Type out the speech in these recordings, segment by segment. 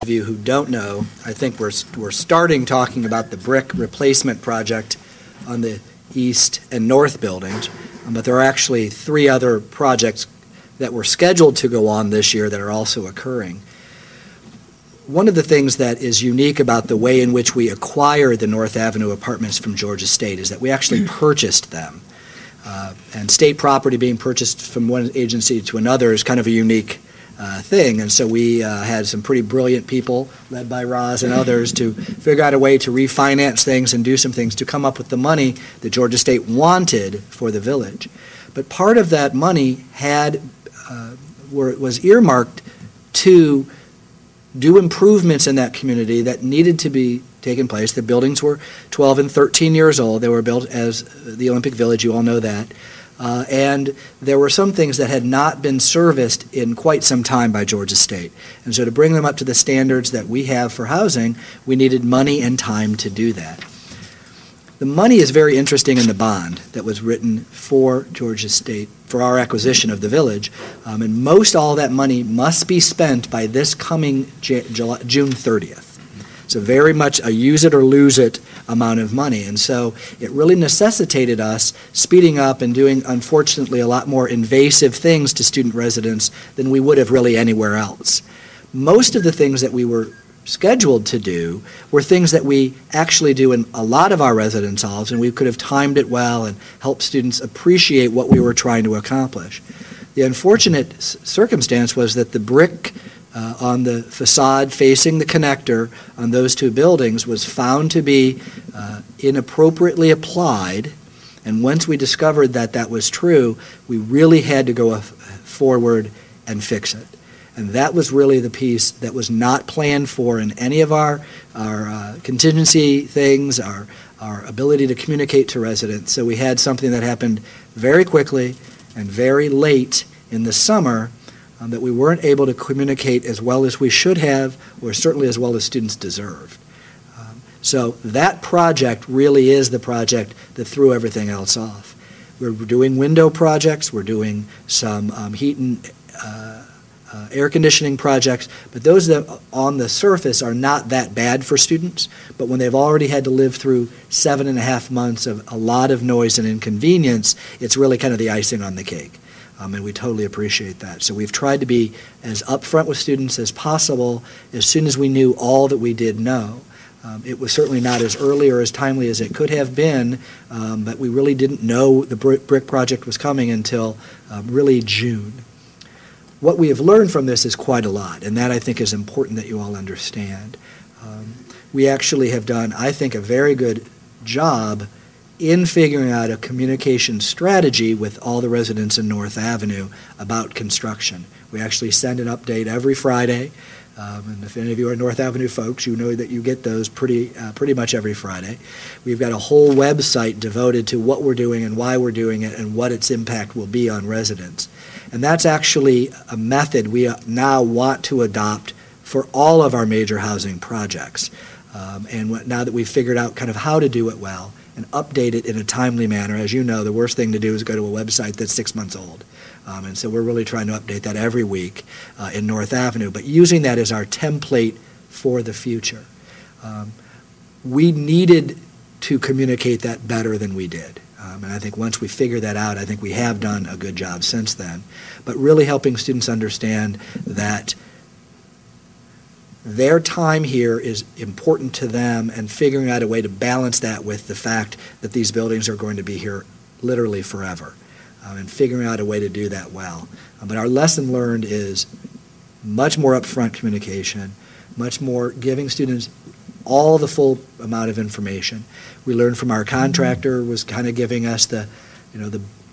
of you who don't know, I think we're starting talking about the brick replacement project on the east and north buildings, but there are actually 3 other projects that were scheduled to go on this year that are also occurring. One of the things that is unique about the way in which we acquired the North Avenue apartments from Georgia State is that we actually purchased them. And state property being purchased from one agency to another is kind of a unique thing, and so we had some pretty brilliant people, led by Roz and others, to figure out a way to refinance things and do some things to come up with the money that Georgia State wanted for the village. But part of that money was earmarked to do improvements in that community that needed to be taken place. The buildings were 12 and 13 years old. They were built as the Olympic Village, you all know that. And there were some things that had not been serviced in quite some time by Georgia State. And so to bring them up to the standards that we have for housing, we needed money and time to do that. The money is very interesting in the bond that was written for Georgia State for our acquisition of the village. And most all that money must be spent by this coming June 30th. So very much a use it or lose it amount of money. And so it really necessitated us speeding up and doing, unfortunately, a lot more invasive things to student residents than we would have really anywhere else. Most of the things that we were scheduled to do were things that we actually do in a lot of our residence halls, and we could have timed it well and helped students appreciate what we were trying to accomplish. The unfortunate circumstance was that the brick on the facade facing the connector on those 2 buildings was found to be inappropriately applied, and once we discovered that that was true, we really had to go forward and fix it. And that was really the piece that was not planned for in any of our contingency things, our ability to communicate to residents. So we had something that happened very quickly and very late in the summer that we weren't able to communicate as well as we should have, or certainly as well as students deserved. So that project really is the project that threw everything else off. We're doing window projects, we're doing some heat and air conditioning projects, but those that on the surface are not that bad for students, but when they've already had to live through 7.5 months of a lot of noise and inconvenience, it's really kind of the icing on the cake. And we totally appreciate that. So we've tried to be as upfront with students as possible as soon as we knew all that we did know. It was certainly not as early or as timely as it could have been, but we really didn't know the brick project was coming until really June. What we have learned from this is quite a lot, and that I think is important that you all understand. We actually have done, I think, a very good job in figuring out a communication strategy with all the residents in North Avenue about construction. We actually send an update every Friday, and if any of you are North Avenue folks, you know that you get those pretty much every Friday. We've got a whole website devoted to what we're doing and why we're doing it and what its impact will be on residents. And that's actually a method we now want to adopt for all of our major housing projects. And now that we've figured out kind of how to do it well, and update it in a timely manner. As you know, the worst thing to do is go to a website that's 6 months old. And so we're really trying to update that every week in North Avenue, but using that as our template for the future. We needed to communicate that better than we did. And I think once we figure that out, I think we have done a good job since then. But really helping students understand that their time here is important to them, and figuring out a way to balance that with the fact that these buildings are going to be here literally forever, and figuring out a way to do that well. But our lesson learned is much more upfront communication, much more giving students all the full amount of information. We learned from our contractor was kind of giving us the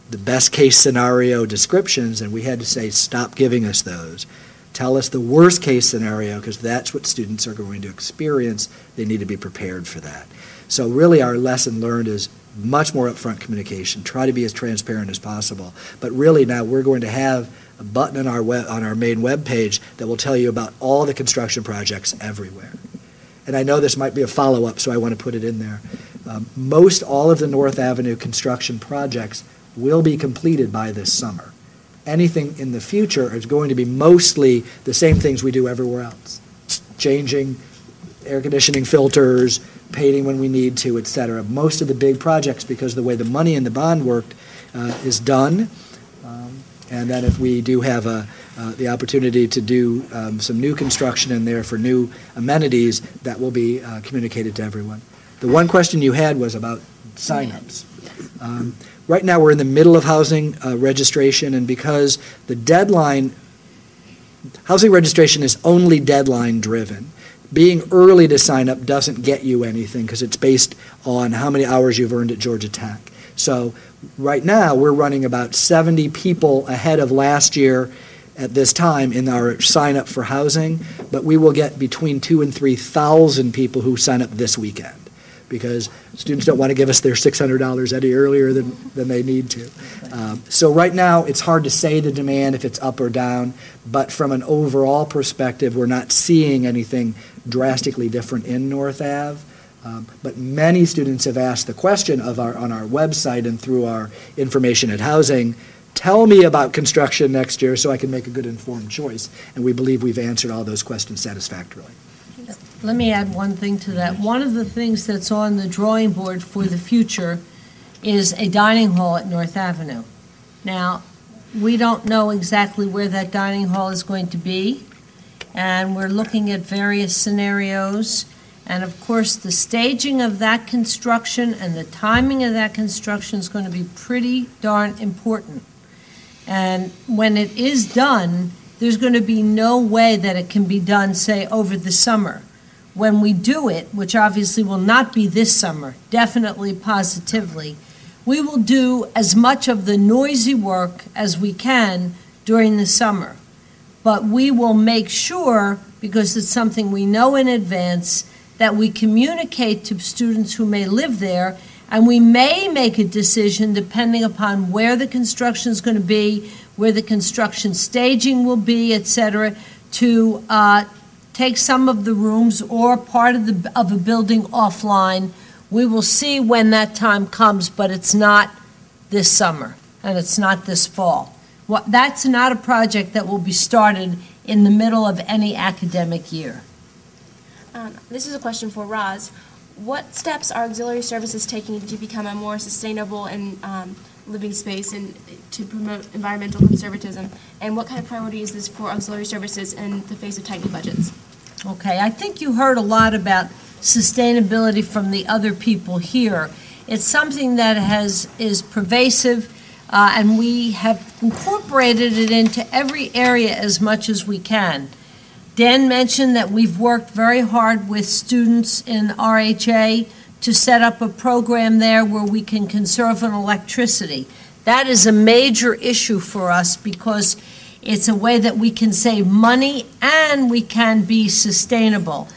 best case scenario descriptions, and we had to say, stop giving us those. Tell us the worst case scenario, because that's what students are going to experience. They need to be prepared for that. So really our lesson learned is much more upfront communication. Try to be as transparent as possible. But really now we're going to have a button on our main web page that will tell you about all the construction projects everywhere. And I know this might be a follow-up, so I want to put it in there. Most all of the North Avenue construction projects will be completed by this summer. Anything in the future is going to be mostly the same things we do everywhere else. changing air conditioning filters, painting when we need to, et cetera. Most of the big projects, because of the way the money in the bond worked, is done. And then if we do have the opportunity to do some new construction in there for new amenities, that will be communicated to everyone. The one question you had was about signups. Right now, we're in the middle of housing registration, and because the deadline, housing registration is only deadline driven. Being early to sign up doesn't get you anything because it's based on how many hours you've earned at Georgia Tech. So right now, we're running about 70 people ahead of last year at this time in our sign up for housing, but we will get between 2,000 and 3,000 people who sign up this weekend because students don't want to give us their $600 any earlier than they need to. So right now, it's hard to say the demand if it's up or down, but from an overall perspective, we're not seeing anything drastically different in North Ave. But many students have asked the question on our website and through our information at housing, tell me about construction next year so I can make a good informed choice. And we believe we've answered all those questions satisfactorily. Let me add one thing to that. One of the things that's on the drawing board for the future is a dining hall at North Avenue. Now, we don't know exactly where that dining hall is going to be, and we're looking at various scenarios. And of course, the staging of that construction and the timing of that construction is going to be pretty darn important. And when it is done, there's going to be no way that it can be done, say, over the summer. When we do it, which obviously will not be this summer, definitely, positively, we will do as much of the noisy work as we can during the summer. But we will make sure, because it's something we know in advance, that we communicate to students who may live there, and we may make a decision depending upon where the construction is going to be, where the construction staging will be, et cetera, to take some of the rooms or part of a building offline. We will see when that time comes, but it's not this summer, and it's not this fall. That's not a project that will be started in the middle of any academic year. This is a question for Roz. What steps are auxiliary services taking to become a more sustainable and living space and to promote environmental conservatism? And what kind of priority is this for auxiliary services in the face of tightening budgets? Okay, I think you heard a lot about sustainability from the other people here. It's something that is pervasive, and we have incorporated it into every area as much as we can. Dan mentioned that we've worked very hard with students in RHA to set up a program there where we can conserve on electricity. That is a major issue for us because it's a way that we can save money and we can be sustainable.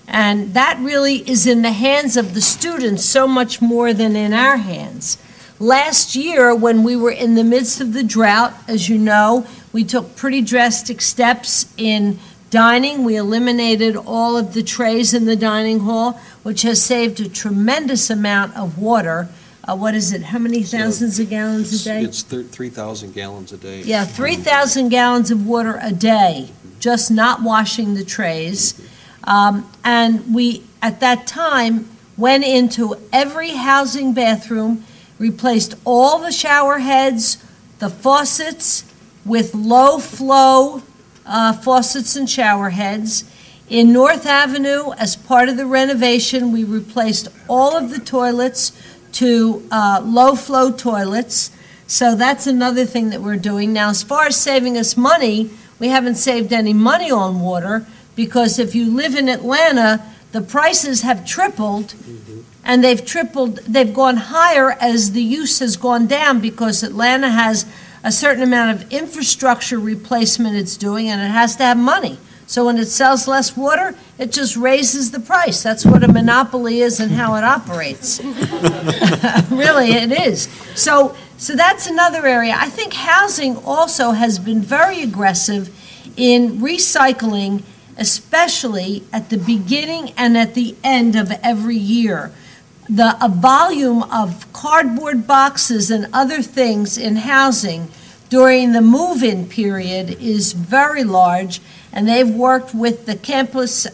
And that really is in the hands of the students so much more than in our hands. Last year, when we were in the midst of the drought, as you know, we took pretty drastic steps in dining. We eliminated all of the trays in the dining hall, which has saved a tremendous amount of water. What is it? How many thousands of gallons a day? It's 3,000 gallons a day. Yeah, 3,000 gallons of water a day, just not washing the trays. And we, at that time, went into every housing bathroom, replaced all the shower heads, the faucets with low flow faucets and shower heads. In North Avenue, as part of the renovation, we replaced all of the toilets to low-flow toilets. So that's another thing that we're doing. Now, as far as saving us money, we haven't saved any money on water because if you live in Atlanta, the prices have tripled, and they've gone higher as the use has gone down because Atlanta has a certain amount of infrastructure replacement it's doing, and it has to have money. So when it sells less water, it just raises the price. That's what a monopoly is and how it operates. Really, it is. So that's another area. I think housing also has been very aggressive in recycling, especially at the beginning and at the end of every year. A volume of cardboard boxes and other things in housing during the move-in period is very large, and they've worked with the campus